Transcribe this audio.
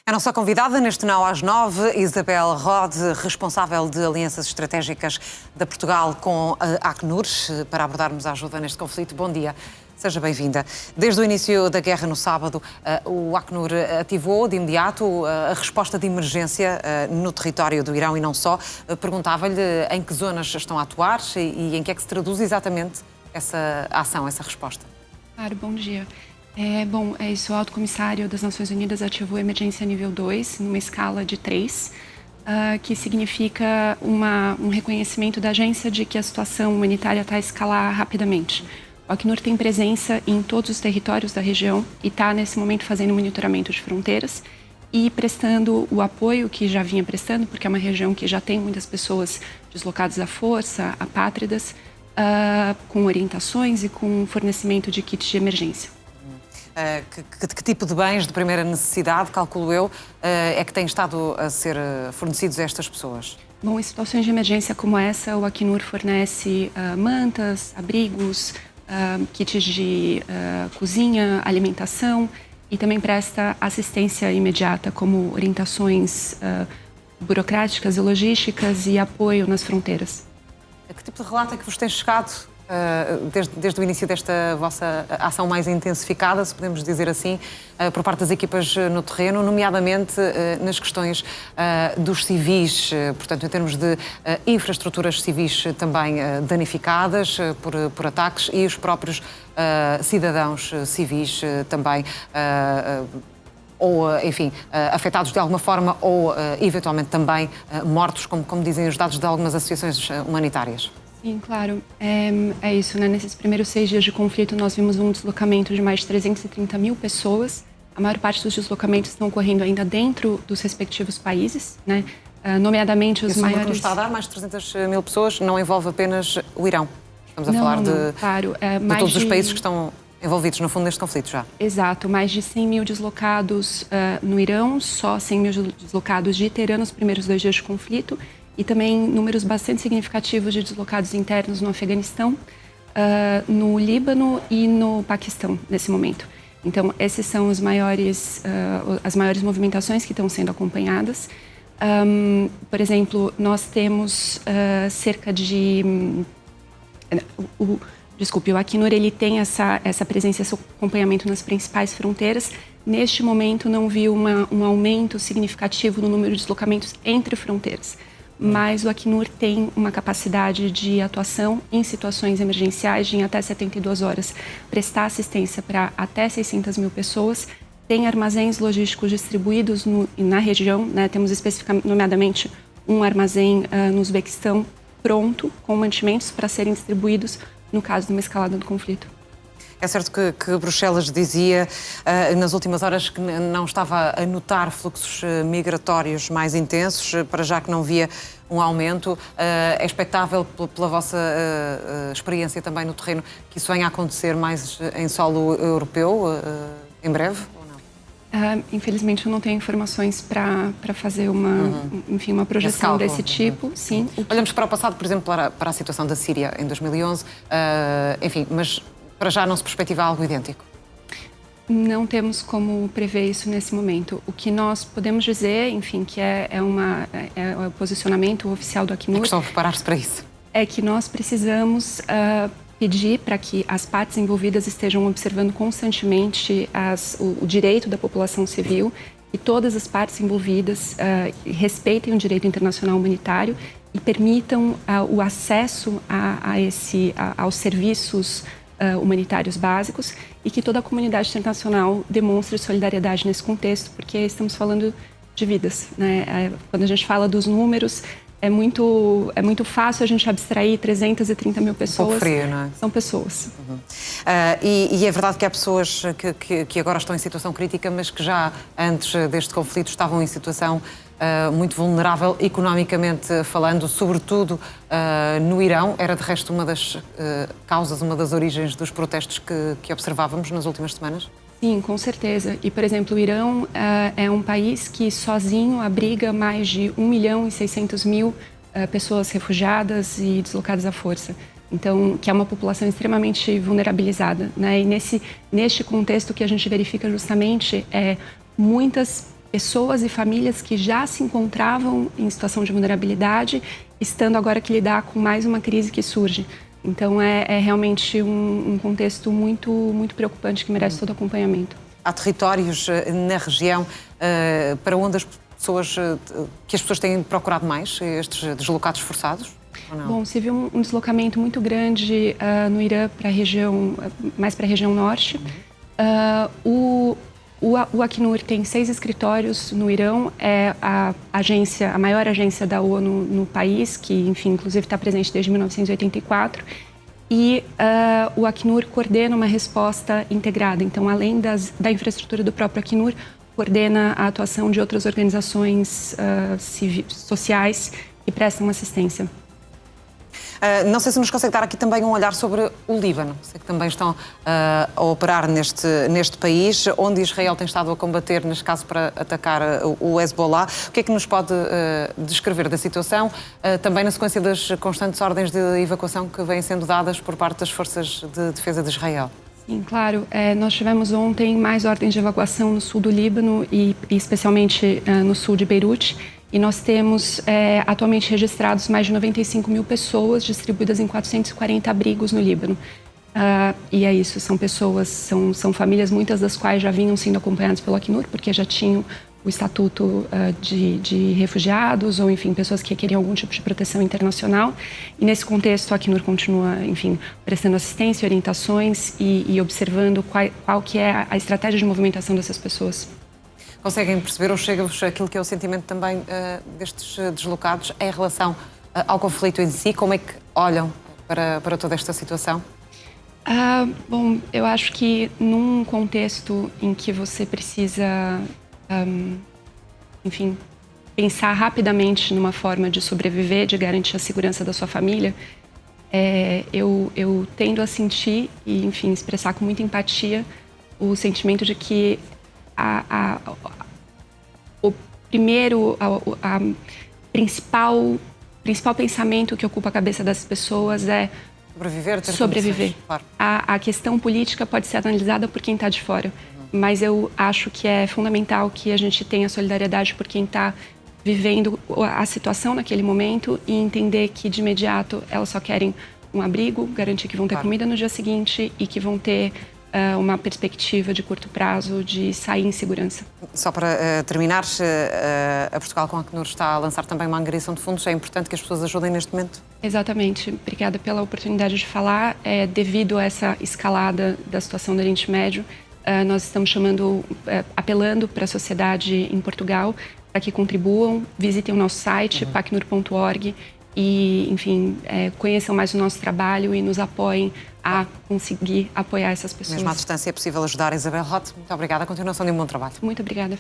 A nossa convidada neste Não às 9, Isabel Rode, responsável de alianças estratégicas da Portugal com a Acnur, para abordarmos a ajuda neste conflito. Bom dia, seja bem-vinda. Desde o início da guerra no sábado, o Acnur ativou de imediato a resposta de emergência no território do Irão e não só. Perguntava-lhe em que zonas estão a atuar e em que é que se traduz exatamente essa ação, essa resposta. Claro, bom dia. O Alto Comissário das Nações Unidas ativou a emergência nível 2, numa escala de 3, que significa um reconhecimento da agência de que a situação humanitária está a escalar rapidamente. O Acnur tem presença em todos os territórios da região e está, nesse momento, fazendo monitoramento de fronteiras e prestando o apoio que já vinha prestando, porque é uma região que já tem muitas pessoas deslocadas à força, apátridas, com orientações e com fornecimento de kits de emergência. Que tipo de bens de primeira necessidade, calculo eu, é que têm estado a ser fornecidos a estas pessoas? Bom, em situações de emergência como essa, o Acnur fornece mantas, abrigos, kits de cozinha, alimentação e também presta assistência imediata, como orientações burocráticas e logísticas e apoio nas fronteiras. Que tipo de relato é que vos tem chegado desde o início desta vossa ação mais intensificada, se podemos dizer assim, por parte das equipas no terreno, nomeadamente nas questões dos civis, portanto, em termos de infraestruturas civis também danificadas por ataques e os próprios cidadãos civis também ou, enfim, afetados de alguma forma ou, eventualmente, também mortos, como dizem os dados de algumas associações humanitárias? Sim, claro. É isso, né? Nesses primeiros 6 dias de conflito, nós vimos um deslocamento de mais de 330 mil pessoas. A maior parte dos deslocamentos estão ocorrendo ainda dentro dos respectivos países, né? Nomeadamente os maiores... Isso que está a dar, mais de 300 mil pessoas, não envolve apenas o Irão. Estamos a falar de todos os países que estão envolvidos, no fundo, neste conflito já. Exato. Mais de 100 mil deslocados no Irão, só 100 mil deslocados de Teherã nos primeiros 2 dias de conflito, e também números bastante significativos de deslocados internos no Afeganistão, no Líbano e no Paquistão, nesse momento. Então, esses são as maiores movimentações que estão sendo acompanhadas. Por exemplo, nós temos cerca de... o Acnur ele tem essa presença, esse acompanhamento nas principais fronteiras. Neste momento, não viu um aumento significativo no número de deslocamentos entre fronteiras. Mas o Acnur tem uma capacidade de atuação em situações emergenciais de em até 72 horas, prestar assistência para até 600 mil pessoas, tem armazéns logísticos distribuídos na região, né? Temos especificamente, nomeadamente, um armazém no Uzbequistão pronto, com mantimentos para serem distribuídos no caso de uma escalada do conflito. É certo que Bruxelas dizia nas últimas horas que não estava a notar fluxos migratórios mais intensos, para já que não via um aumento. É expectável, pela vossa experiência também no terreno, que isso venha a acontecer mais em solo europeu em breve? Ou não? Infelizmente, eu não tenho informações para fazer uma projeção desse tipo. Sim. Olhamos para o passado, por exemplo, para a situação da Síria em 2011, enfim, mas para já não se perspectiva algo idêntico? Não temos como prever isso nesse momento. O que nós podemos dizer, enfim, que é o posicionamento oficial do Acnur... É questão de preparar-se para isso. É que nós precisamos pedir para que as partes envolvidas estejam observando constantemente o direito da população civil e todas as partes envolvidas respeitem o direito internacional humanitário e permitam o acesso aos serviços humanitários básicos e que toda a comunidade internacional demonstre solidariedade nesse contexto, porque estamos falando de vidas, né? Quando a gente fala dos números, é muito fácil a gente abstrair 330 mil pessoas. Um pouco frio, não é? São pessoas. E é verdade que há pessoas que agora estão em situação crítica, mas que já antes deste conflito estavam em situação muito vulnerável economicamente falando, sobretudo no Irão. Era de resto uma das causas, uma das origens dos protestos que observávamos nas últimas semanas? Sim, com certeza. E, por exemplo, o Irão é um país que sozinho abriga mais de 1.600.000 pessoas refugiadas e deslocadas à força. Então, que é uma população extremamente vulnerabilizada, né? E neste contexto que a gente verifica justamente muitas pessoas e famílias que já se encontravam em situação de vulnerabilidade, estando agora que lidar com mais uma crise que surge. Então, é realmente um contexto muito preocupante que merece todo acompanhamento. Há territórios na região para onde as pessoas têm procurado mais, estes deslocados forçados? Ou não? Bom, se viu um deslocamento muito grande no Irã, mais para a região norte. O Acnur tem 6 escritórios no Irão, é a maior agência da ONU no país, que, enfim, inclusive está presente desde 1984. E o Acnur coordena uma resposta integrada. Então, além da infraestrutura do próprio Acnur, coordena a atuação de outras organizações sociais que prestam assistência. Não sei se nos consegue dar aqui também um olhar sobre o Líbano. Sei que também estão a operar neste país, onde Israel tem estado a combater, neste caso, para atacar o Hezbollah. O que é que nos pode descrever da situação, também na sequência das constantes ordens de evacuação que vêm sendo dadas por parte das forças de defesa de Israel? Sim, claro. Nós tivemos ontem mais ordens de evacuação no sul do Líbano e especialmente no sul de Beirute. E nós temos atualmente registrados mais de 95 mil pessoas distribuídas em 440 abrigos no Líbano. E é isso, são famílias, muitas das quais já vinham sendo acompanhadas pelo Acnur, porque já tinham o estatuto de refugiados ou, enfim, pessoas que queriam algum tipo de proteção internacional. E nesse contexto, o Acnur continua, enfim, prestando assistência, orientações e observando qual que é a estratégia de movimentação dessas pessoas. Conseguem perceber ou chega-vos aquilo que é o sentimento também destes deslocados em relação ao conflito em si? Como é que olham para toda esta situação? Bom, eu acho que num contexto em que você precisa, enfim, pensar rapidamente numa forma de sobreviver, de garantir a segurança da sua família, eu tendo a sentir e, enfim, expressar com muita empatia o sentimento de que o principal pensamento que ocupa a cabeça das pessoas é sobreviver. Claro. A questão política pode ser analisada por quem está de fora, mas eu acho que é fundamental que a gente tenha solidariedade por quem está vivendo a situação naquele momento e entender que, de imediato, elas só querem um abrigo, garantir que vão ter comida no dia seguinte e que vão ter uma perspectiva de curto prazo de sair em segurança. Só para terminar, a Portugal com a Acnur está a lançar também uma angariação de fundos. É importante que as pessoas ajudem neste momento? Exatamente. Obrigada pela oportunidade de falar. Devido a essa escalada da situação do Oriente Médio, nós estamos apelando para a sociedade em Portugal para que contribuam, visitem o nosso site, pacnur.org, e, enfim, conheçam mais o nosso trabalho e nos apoiem a conseguir apoiar essas pessoas. Mesmo à distância é possível ajudar. Isabel Roth, muito obrigada. A continuação de um bom trabalho. Muito obrigada.